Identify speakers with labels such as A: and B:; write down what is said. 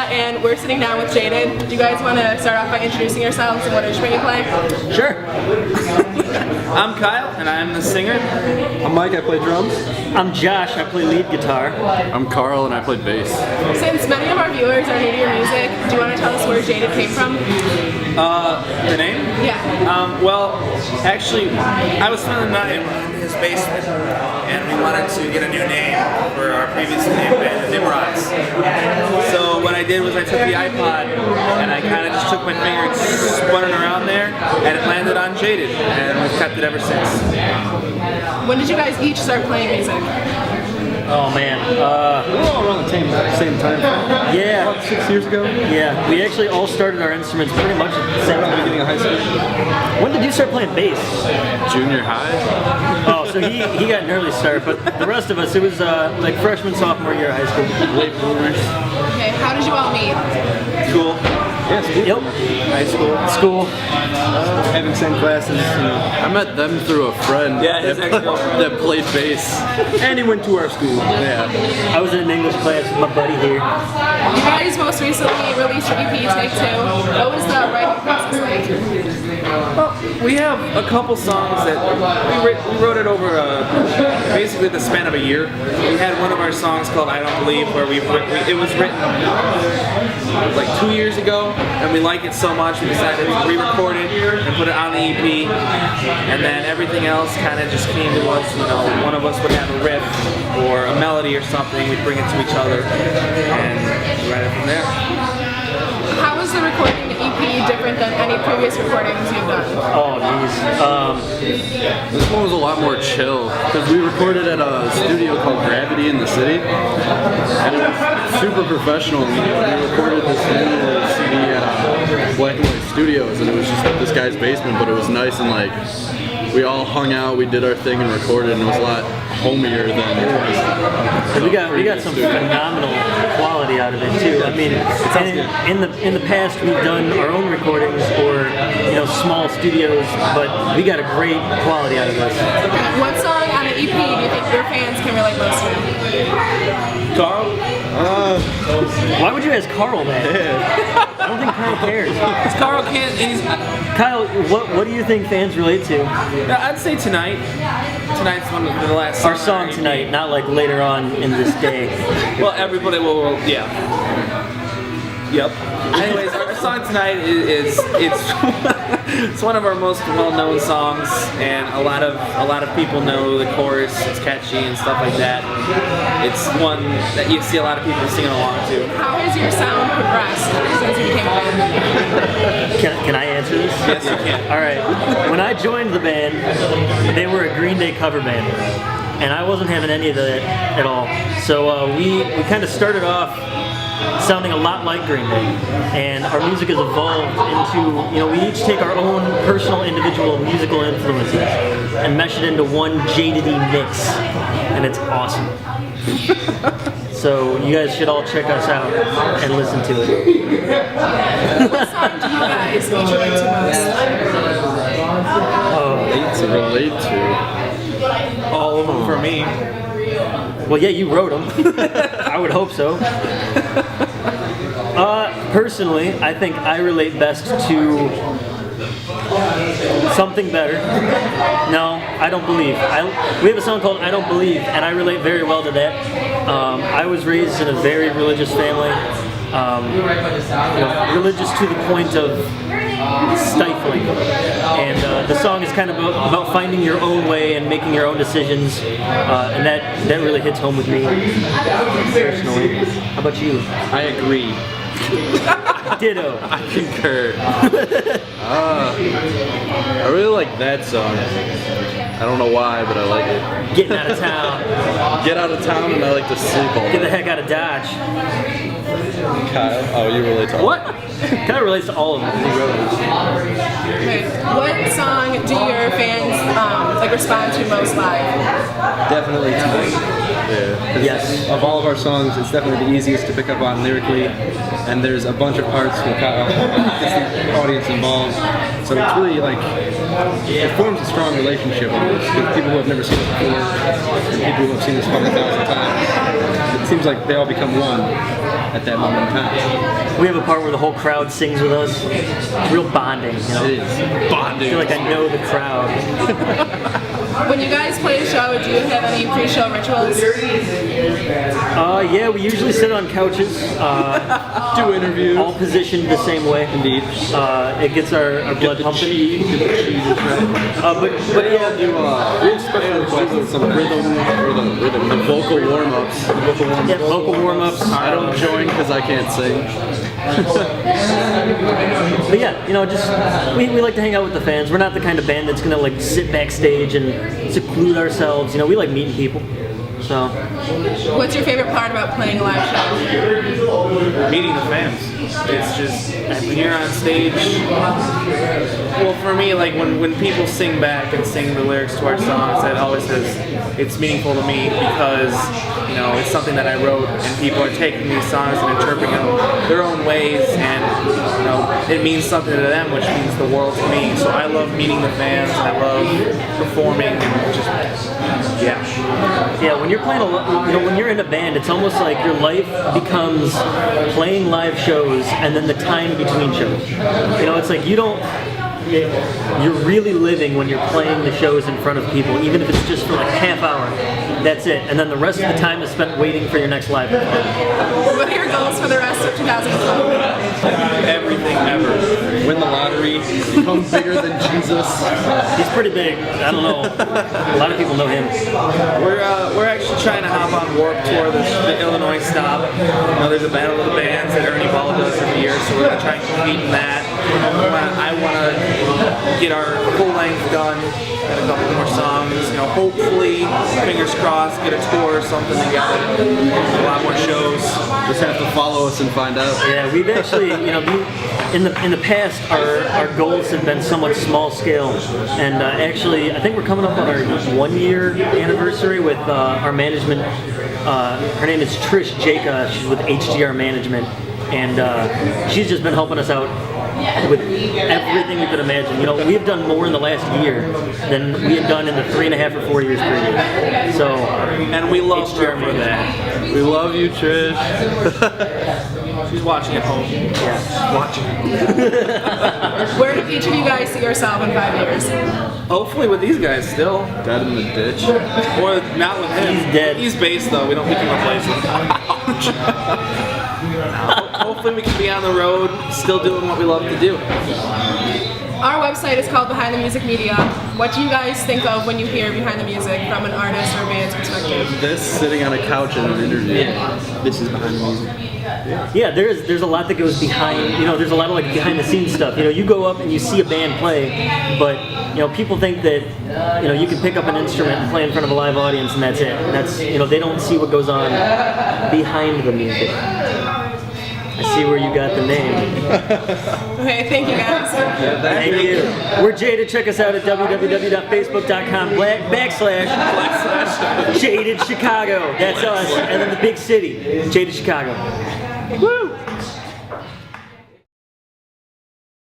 A: And we're sitting down with Jaded. Do you guys want to start off by introducing yourselves and what instrument you play?
B: Sure. I'm Kyle, and I'm the singer.
C: I'm Mike, I play drums.
D: I'm Josh, I play lead guitar.
E: I'm Carl, and I play bass.
A: Since many of our viewers are new to your music, do you want to tell us where Jaded came from?
B: The name?
A: Yeah.
B: Well, actually, I was spending the night in his basement, and we wanted to get a new name for our previous name band, the Nimrods. So what I did was I took the iPod, and I kind of just took my finger and spun it around there, and it landed on Jaded, and we've kept it ever since.
A: When did you guys each start playing music?
D: Oh man,
C: We're all around the same time.
D: yeah,
C: About 6 years ago.
D: yeah. We actually all started our instruments pretty much at the same
C: At the
D: time.
C: beginning of high school.
D: When did you start playing bass?
E: Junior high?
D: Oh, so he got an early start, but the rest of us, it was like freshman, sophomore year of high school.
E: Late bloomers.
A: Okay, how did you all meet?
B: Cool.
C: Yes,
D: Yep.
B: High school.
D: School.
C: having same classes.
E: I met them through a friend
B: Yeah, his ex-girlfriend.
E: that played bass.
C: And he went to our school.
E: Yeah.
D: I was in an English class with my buddy here.
A: You guys most recently released your EP, Take Two. What was the writing process like?
B: Well, we have a couple songs that we wrote it over basically the span of a year. We had one of our songs called I Don't Believe where it was written like 2 years ago, and we like it so much we decided to re-record it and put it on the EP, and then everything else kind of just came to us. You know, one of us would have a riff or a melody or something, we'd bring it to each other and write it from there.
A: How was the recording the EP different than any previous recordings you've done?
D: Oh, geez.
E: This one was a lot more chill because we recorded at a studio called Gravity in the city, and it was super professional. We recorded this new CD at Black and White Studios, and it was just this guy's basement, but it was nice and like we all hung out, we did our thing and recorded, and it was a lot homier than
D: We got some phenomenal quality out of it too. I mean, in the past we've done our own recordings or small studios, but we got a great quality out of this.
A: What song on the EP do you think your fans can relate most to?
B: Carl?
D: Why would you ask Carl that? I don't think Carl cares.
B: Carl can't.
D: Kyle, what do you think fans relate to?
B: I'd say Tonight. Tonight's one of the last
D: Our song tonight, not like later on in this day.
B: Well, everybody will, yeah. Yep. Anyways, our song tonight is it's one of our most well-known songs, and a lot of people know the chorus. It's catchy and stuff like that. It's one that you see a lot of people singing along to.
A: How has your sound progressed since you became a band?
D: Can I answer this?
B: Yes, you can.
D: All right. When I joined the band, they were a Green Day cover band, and I wasn't having any of that at all. So we kind of started off sounding a lot like Green Day, and our music has evolved into, we each take our own personal individual musical influences and mesh it into one Jaded mix, and it's awesome. So you guys should all check us out and listen to it.
A: What song do you guys each relate to most?
E: To relate to.
B: All of them for me.
D: Well, yeah, you wrote them. I would hope so. Personally, I think I relate best to Something Better. No, I Don't Believe. We have a song called I Don't Believe, and I relate very well to that. I was raised in a very religious family. Religious to the point of stifling, and the song is kind of about finding your own way and making your own decisions, and that really hits home with me personally. How about you?
E: I agree.
D: Ditto.
E: I concur. I really like that song. I don't know why, but I like it.
D: Getting out of town.
E: Get out of town, and I like to sleep all
D: Get the
E: day.
D: heck out of Dodge.
E: Kyle, oh, you relate to all
D: What? Kind of relates to all of them. He wrote them.
A: Okay. What song do your fans like respond to most live?
C: Definitely tonight.
D: Yes.
C: Of all of our songs, it's definitely the easiest to pick up on lyrically, and there's a bunch of parts that gets the audience involved. So it's really like, it forms a strong relationship with people who have never seen it before, and people who have seen this 100,000 times. It seems like they all become one at that moment in time.
D: We have a part where the whole crowd sings with us. It's real bonding, you know?
C: It is.
D: I feel like I know the crowd.
A: When you guys play a show, do you have any pre-show rituals?
D: Yeah, we usually sit on couches.
C: Do interviews.
D: All positioned the same way.
C: Indeed.
D: It gets our blood pumping. But yeah,
C: We'll specialize some rhythm,
E: The vocal warm-ups.
D: yeah, vocal warm-ups.
E: I don't join because I can't sing.
D: But yeah, you know, just we like to hang out with the fans. We're not the kind of band that's gonna like sit backstage and seclude ourselves. You know, we like meeting people. So
A: What's your favorite part about playing a live show?
B: Meeting the fans. It's just when you're on stage. Well, for me, like when people sing back and sing the lyrics to our songs, that always it's meaningful to me because you know it's something that I wrote, and people are taking these songs and interpreting them their own ways, and you know it means something to them, which means the world to me. So I love meeting the fans, and I love performing, and just
D: yeah, when you're playing when you're in a band, it's almost like your life becomes playing live shows and then the time between shows. You know, it's like you're really living when you're playing the shows in front of people, even if it's just for like half hour. That's it. And then the rest of the time is spent waiting for your next live performance.
A: What are your goals for the rest of 2012?
B: everything ever.
C: Win the lottery, become bigger than Jesus.
D: He's pretty big. I don't know. A lot of people know him.
B: We're actually trying to hop on Warped Tour, the Illinois stop. You know, there's a battle of the bands that Ernie Ball does every year, so we're gonna try and compete in that. I want to get our full length done, and a couple more songs. You know, hopefully, fingers crossed, get a tour or something together. A lot more shows.
E: Just have to follow us and find out.
D: Yeah, we've actually, you know, in the past, our goals have been somewhat small scale, and actually, I think we're coming up on our 1 year anniversary with our management. Her name is Trish Jaka. She's with HDR Management, and she's just been helping us out with everything we could imagine. You know, we've done more in the last year than we had done in the 3.5 or 4 years previous. So,
B: and we love her for that.
E: We love you, Trish.
B: She's watching at home.
D: yeah.
B: Watching.
A: Where do each of you guys see yourself in 5 years?
B: Hopefully with these guys still.
E: Dead in the ditch.
B: Or not with him.
D: He's dead.
B: He's bass though. We can replace him. Hopefully we can be on the road, still doing what we love to do.
A: Our website is called Behind the Music Media. What do you guys think of when you hear Behind the Music from an artist or band's perspective?
E: This sitting on a couch in an interview.
C: This is Behind the Music.
D: Yeah, there's a lot that goes behind, you know, there's a lot of like behind the scenes stuff. You know, you go up and you see a band play, but you know, people think that, you know, you can pick up an instrument and play in front of a live audience and that's it. That's, you know, they don't see what goes on behind the music. I see where you got the name.
A: Okay, thank you guys.
D: Thank you. We're Jaded. Check us out at www.facebook.com/Jaded Chicago. That's us. And then the big city, Jaded Chicago. Woo!